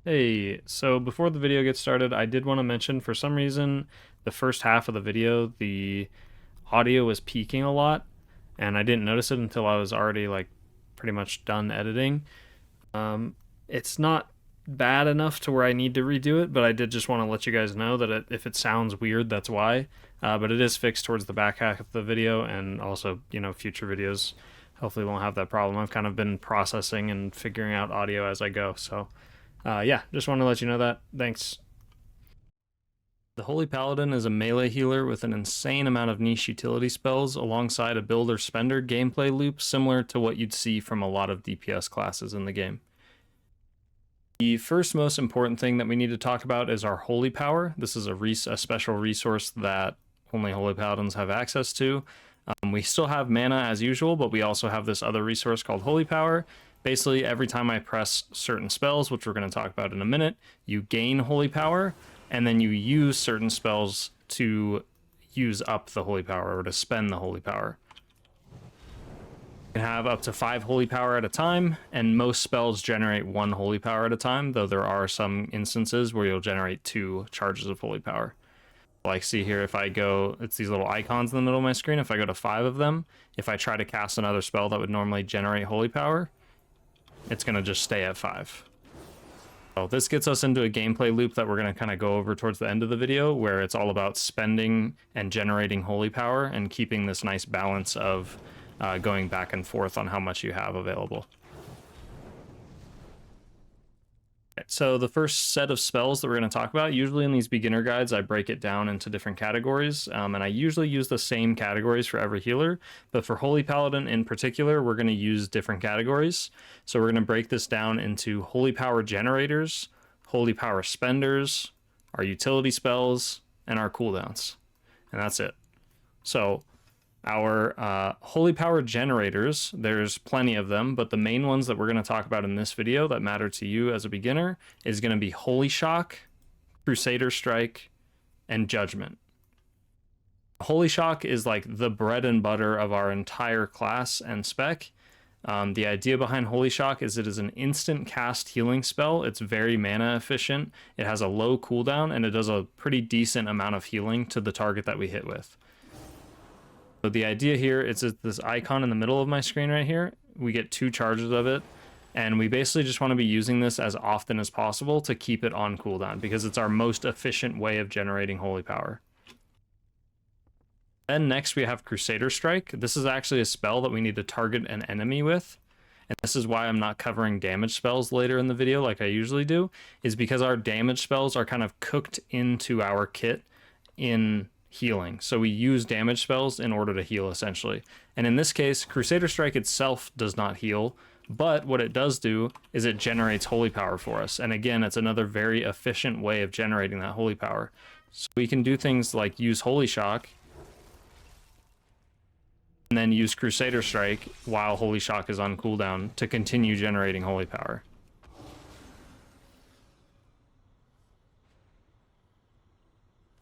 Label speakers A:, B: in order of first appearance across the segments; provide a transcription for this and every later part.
A: Hey, so before the video gets started, I did want to mention for some reason the first half of the video, the audio was peaking a lot, and I didn't notice it until I was already like pretty much done editing. It's not bad enough to where I need to redo it, but I did just want to let you guys know that if it sounds weird, that's why. But it is fixed towards the back half of the video, and also, future videos hopefully won't have that problem. I've kind of been processing and figuring out audio as I go, so yeah, just want to let you know that. Thanks. The Holy Paladin is a melee healer with an insane amount of niche utility spells alongside a builder spender gameplay loop similar to what you'd see from a lot of DPS classes in the game. The first most important thing that we need to talk about is our Holy Power. This is a special resource that only Holy Paladins have access to. We still have mana as usual, but we also have this other resource called Holy Power. Basically, every time I press certain spells, which we're going to talk about in a minute, you gain Holy Power, and then you use certain spells to use up the Holy Power, or to spend the Holy Power. You can have up to 5 Holy Power at a time, and most spells generate 1 Holy Power at a time, though there are some instances where you'll generate 2 charges of Holy Power. Like, see here, if I go, it's these little icons in the middle of my screen, if I go to 5 of them, if I try to cast another spell that would normally generate Holy Power, it's going to just stay at 5. So this gets us into a gameplay loop that we're going to kind of go over towards the end of the video, where it's all about spending and generating Holy Power and keeping this nice balance of going back and forth on how much you have available. So the first set of spells that we're going to talk about, usually in these beginner guides, I break it down into different categories, and I usually use the same categories for every healer, but for Holy Paladin in particular, we're going to use different categories. So we're going to break this down into Holy Power generators, Holy Power spenders, our utility spells, and our cooldowns, and that's it. So our Holy Power generators, there's plenty of them, but the main ones that we're going to talk about in this video that matter to you as a beginner is going to be Holy Shock, Crusader Strike, and Judgment. Holy Shock is like the bread and butter of our entire class and spec. The idea behind Holy Shock is it is an instant cast healing spell. It's very mana efficient. It has a low cooldown, and it does a pretty decent amount of healing to the target that we hit with. So the idea here is this icon in the middle of my screen right here. We get 2 charges of it, and we basically just want to be using this as often as possible to keep it on cooldown, because it's our most efficient way of generating Holy Power. Then next we have Crusader Strike. This is actually a spell that we need to target an enemy with, and this is why I'm not covering damage spells later in the video like I usually do, is because our damage spells are kind of cooked into our kit in healing. So we use damage spells in order to heal, essentially. And in this case, Crusader Strike itself does not heal, but what it does do is it generates Holy Power for us. And again, it's another very efficient way of generating that Holy Power. So we can do things like use Holy Shock, and then use Crusader Strike while Holy Shock is on cooldown to continue generating Holy Power.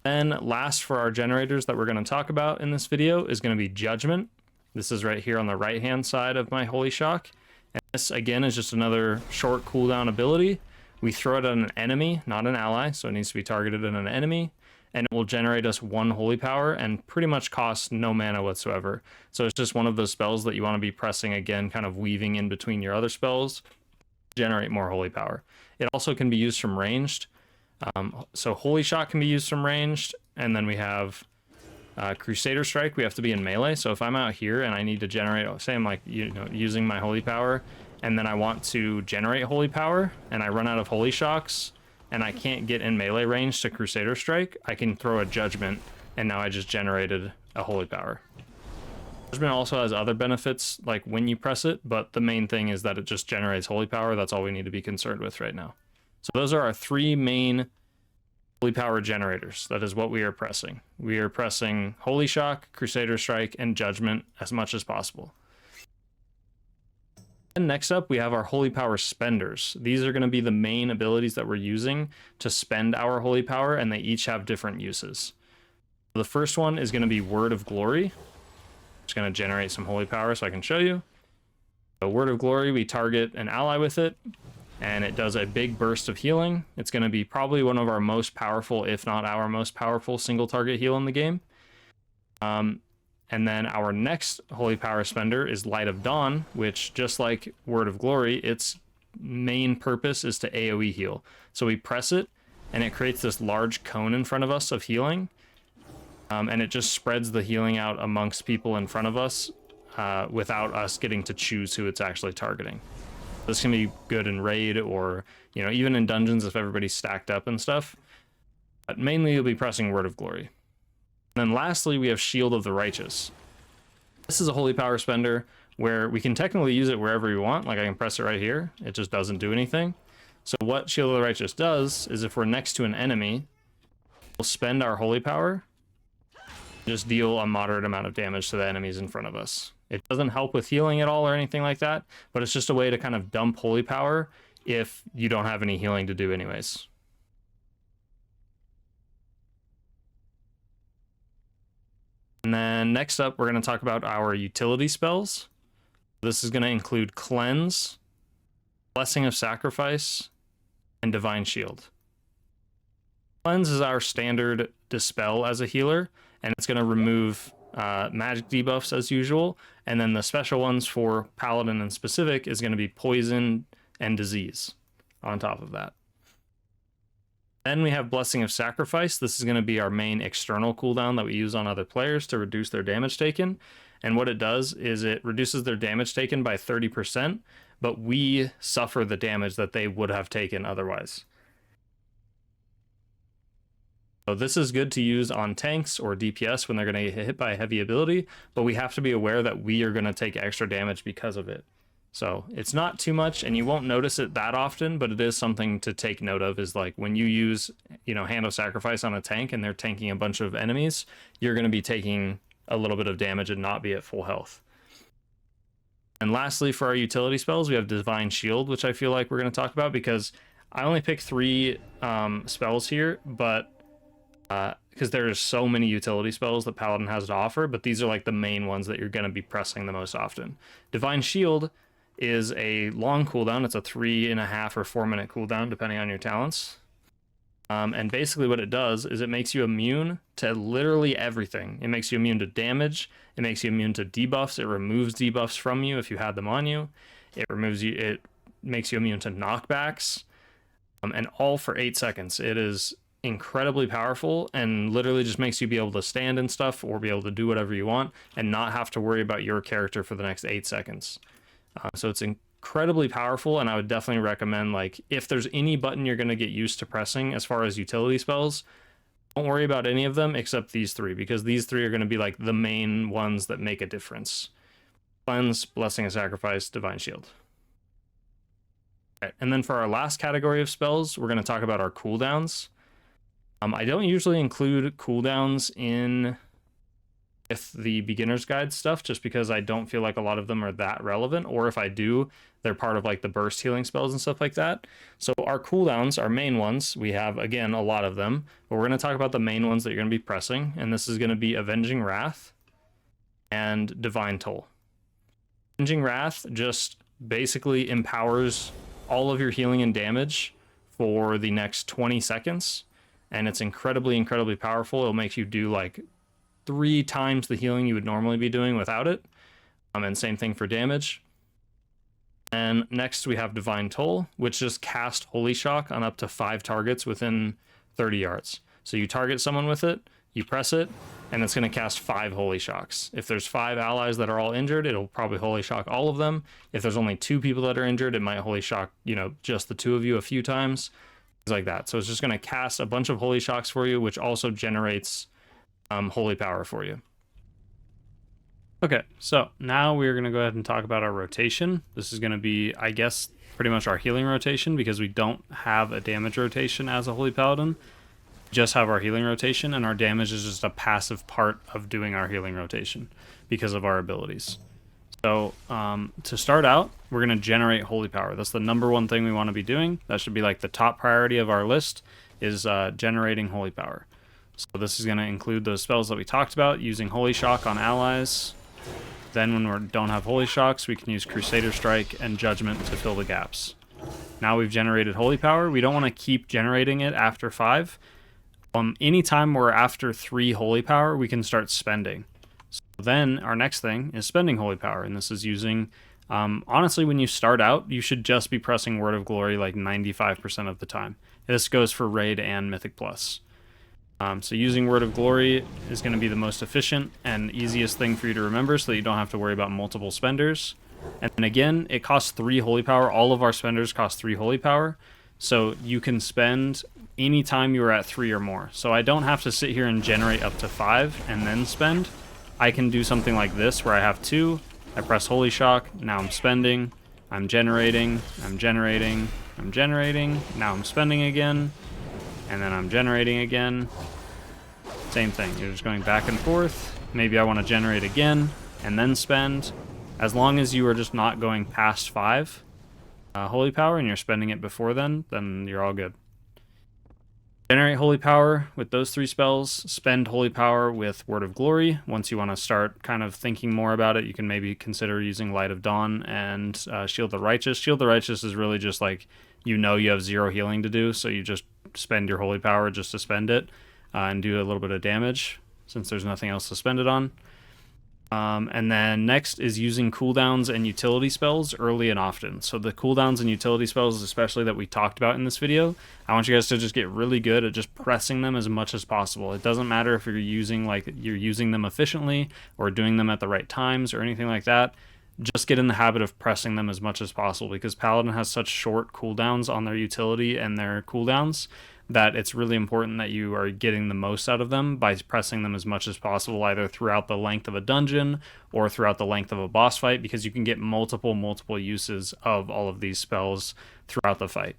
A: Then last for our generators that we're going to talk about in this video is going to be Judgment. This is right here on the right hand side of my Holy Shock. And this again is just another short cooldown ability. We throw it at an enemy, not an ally, so it needs to be targeted at an enemy, and it will generate us 1 Holy Power and pretty much cost no mana whatsoever. So it's just one of those spells that you want to be pressing again, kind of weaving in between your other spells to generate more Holy Power. It also can be used from ranged. So Holy Shock can be used from ranged, and then we have Crusader Strike. We have to be in melee. So if I'm out here and I need to generate, say I'm like using my Holy Power, and then I want to generate Holy Power, and I run out of Holy Shocks, and I can't get in melee range to Crusader Strike, I can throw a Judgment, and now I just generated a Holy Power. Judgment also has other benefits, like when you press it, but the main thing is that it just generates Holy Power. That's all we need to be concerned with right now. So those are our 3 main Holy Power generators. That is what we are pressing. We are pressing Holy Shock, Crusader Strike, and Judgment as much as possible. And next up, we have our Holy Power spenders. These are going to be the main abilities that we're using to spend our Holy Power, and they each have different uses. The first one is going to be Word of Glory. Just going to generate some Holy Power so I can show you. So Word of Glory, we target an ally with it. and it does a big burst of healing. It's going to be probably one of our most powerful, if not our most powerful, single target heal in the game. And then our next Holy Power spender is Light of Dawn, which, just like Word of Glory, its main purpose is to AoE heal. So we press it, and it creates this large cone in front of us of healing, and it just spreads the healing out amongst people in front of us without us getting to choose who it's actually targeting. This can be good in raid, or even in dungeons if everybody's stacked up and stuff. But mainly you'll be pressing Word of Glory. And then lastly, we have Shield of the Righteous. This is a Holy Power spender where we can technically use it wherever we want. Like I can press it right here. It just doesn't do anything. So what Shield of the Righteous does is if we're next to an enemy, we'll spend our Holy Power, just deal a moderate amount of damage to the enemies in front of us. It doesn't help with healing at all or anything like that, but it's just a way to kind of dump Holy Power if you don't have any healing to do anyways. And then next up, we're going to talk about our utility spells. This is going to include Cleanse, Blessing of Sacrifice, and Divine Shield. Cleanse is our standard dispel as a healer, and it's going to remove magic debuffs as usual. And then the special ones for Paladin in specific is going to be Poison and Disease on top of that. Then we have Blessing of Sacrifice. This is going to be our main external cooldown that we use on other players to reduce their damage taken. And what it does is it reduces their damage taken by 30%, but we suffer the damage that they would have taken otherwise. So this is good to use on tanks or DPS when they're going to get hit by a heavy ability, but we have to be aware that we are going to take extra damage because of it. So it's not too much, and you won't notice it that often, but it is something to take note of, is like when you use, Hand of Sacrifice on a tank and they're tanking a bunch of enemies, you're going to be taking a little bit of damage and not be at full health. And lastly, for our utility spells, we have Divine Shield, which I feel like we're going to talk about because I only picked 3 spells here, but because there's so many utility spells that Paladin has to offer, but these are like the main ones that you're going to be pressing the most often. Divine Shield is a long cooldown. It's a 3.5 or 4 minute cooldown, depending on your talents. And basically what it does is it makes you immune to literally everything. It makes you immune to damage. It makes you immune to debuffs. It removes debuffs from you if you had them on you. It makes you immune to knockbacks. And all for 8 seconds. It is incredibly powerful and literally just makes you be able to stand and stuff or be able to do whatever you want and not have to worry about your character for the next 8 seconds. So it's incredibly powerful, and I would definitely recommend, like, if there's any button you're going to get used to pressing as far as utility spells, don't worry about any of them except these 3, because these 3 are going to be like the main ones that make a difference. Cleanse, Blessing of Sacrifice, Divine Shield. Okay, and then for our last category of spells, we're going to talk about our cooldowns. I don't usually include cooldowns with the beginner's guide stuff just because I don't feel like a lot of them are that relevant, or if I do, they're part of like the burst healing spells and stuff like that. So our cooldowns, our main ones, we have, again, a lot of them, but we're going to talk about the main ones that you're going to be pressing, and this is going to be Avenging Wrath and Divine Toll. Avenging Wrath just basically empowers all of your healing and damage for the next 20 seconds, and it's incredibly, incredibly powerful. It'll make you do like 3 times the healing you would normally be doing without it. And same thing for damage. And next we have Divine Toll, which just cast Holy Shock on up to 5 targets within 30 yards. So you target someone with it, you press it, and it's going to cast 5 Holy Shocks. If there's 5 allies that are all injured, it'll probably Holy Shock all of them. If there's only 2 people that are injured, it might Holy Shock, just the 2 of you a few times. Things like that. So it's just going to cast a bunch of Holy Shocks for you, which also generates Holy Power for you. Okay, so now we're going to go ahead and talk about our rotation. This is going to be, I guess, pretty much our healing rotation because we don't have a damage rotation as a Holy Paladin. We just have our healing rotation, and our damage is just a passive part of doing our healing rotation because of our abilities. So to start out, we're going to generate Holy Power. That's the number one thing we want to be doing. That should be like the top priority of our list is generating Holy Power. So this is going to include those spells that we talked about, using Holy Shock on allies. Then when we don't have Holy Shocks, we can use Crusader Strike and Judgment to fill the gaps. Now we've generated holy power. We don't want to keep generating it after 5. Anytime we're after 3 holy power, we can start spending. So then our next thing is spending holy power, and this is using, honestly, when you start out, you should just be pressing Word of Glory like 95% of the time. This goes for Raid and Mythic Plus. So using Word of Glory is going to be the most efficient and easiest thing for you to remember so that you don't have to worry about multiple spenders. And then again, it costs 3 holy power. All of our spenders cost 3 holy power. So you can spend anytime you are at 3 or more. So I don't have to sit here and generate up to 5 and then spend. I can do something like this where I have 2. I press Holy Shock. Now I'm spending. I'm generating. I'm generating. I'm generating. Now I'm spending again. And then I'm generating again. Same thing. You're just going back and forth. Maybe I want to generate again and then spend. As long as you are just not going past 5 holy power and you're spending it before then you're all good. Generate holy power with those 3 spells. Spend holy power with Word of Glory. Once you want to start kind of thinking more about it, you can maybe consider using Light of Dawn and Shield the Righteous. Shield the Righteous is really just like, you have 0 healing to do, so you just spend your holy power just to spend it and do a little bit of damage since there's nothing else to spend it on. And then next is using cooldowns and utility spells early and often. So the cooldowns and utility spells, especially that we talked about in this video, I want you guys to just get really good at just pressing them as much as possible. It doesn't matter if you're using them efficiently or doing them at the right times or anything like that. Just get in the habit of pressing them as much as possible, because Paladin has such short cooldowns on their utility and their cooldowns that it's really important that you are getting the most out of them by pressing them as much as possible, either throughout the length of a dungeon or throughout the length of a boss fight, because you can get multiple uses of all of these spells throughout the fight.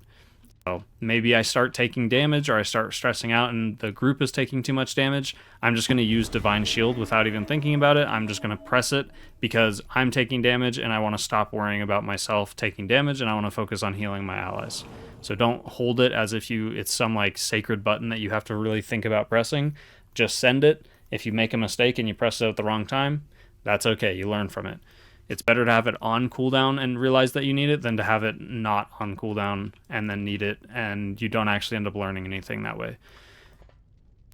A: So maybe I start taking damage or I start stressing out and the group is taking too much damage. I'm just going to use Divine Shield without even thinking about it. I'm just going to press it because I'm taking damage and I want to stop worrying about myself taking damage and I want to focus on healing my allies. So don't hold it as if it's some like sacred button that you have to really think about pressing. Just send it. If you make a mistake and you press it at the wrong time, that's okay. You learn from it. It's better to have it on cooldown and realize that you need it than to have it not on cooldown and then need it and you don't actually end up learning anything that way.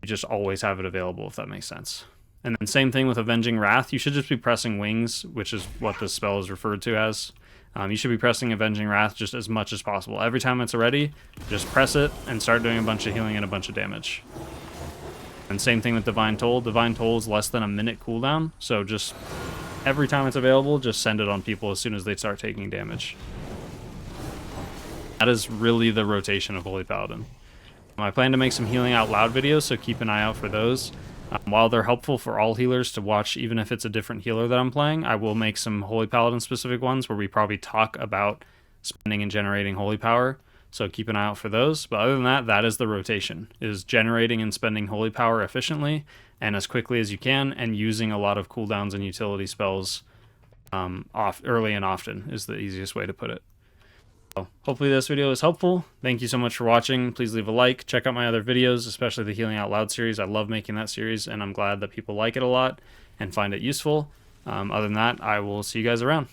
A: You just always have it available, if that makes sense. And then same thing with Avenging Wrath. You should just be pressing Wings, which is what this spell is referred to as. You should be pressing Avenging Wrath just as much as possible. Every time it's ready, just press it and start doing a bunch of healing and a bunch of damage. And same thing with Divine Toll. Divine Toll is less than a minute cooldown, so just every time it's available, just send it on people as soon as they start taking damage. That is really the rotation of Holy Paladin. I plan to make some healing out loud videos, so keep an eye out for those. While they're helpful for all healers to watch, even if it's a different healer that I'm playing, I will make some Holy Paladin specific ones where we probably talk about spending and generating holy power. So keep an eye out for those. But other than that, that is the rotation, is generating and spending holy power efficiently and as quickly as you can, and using a lot of cooldowns and utility spells early and often is the easiest way to put it. So hopefully this video is helpful. Thank you so much for watching. Please leave a like. Check out my other videos, especially the Healing Out Loud series. I love making that series, and I'm glad that people like it a lot and find it useful. Other than that, I will see you guys around.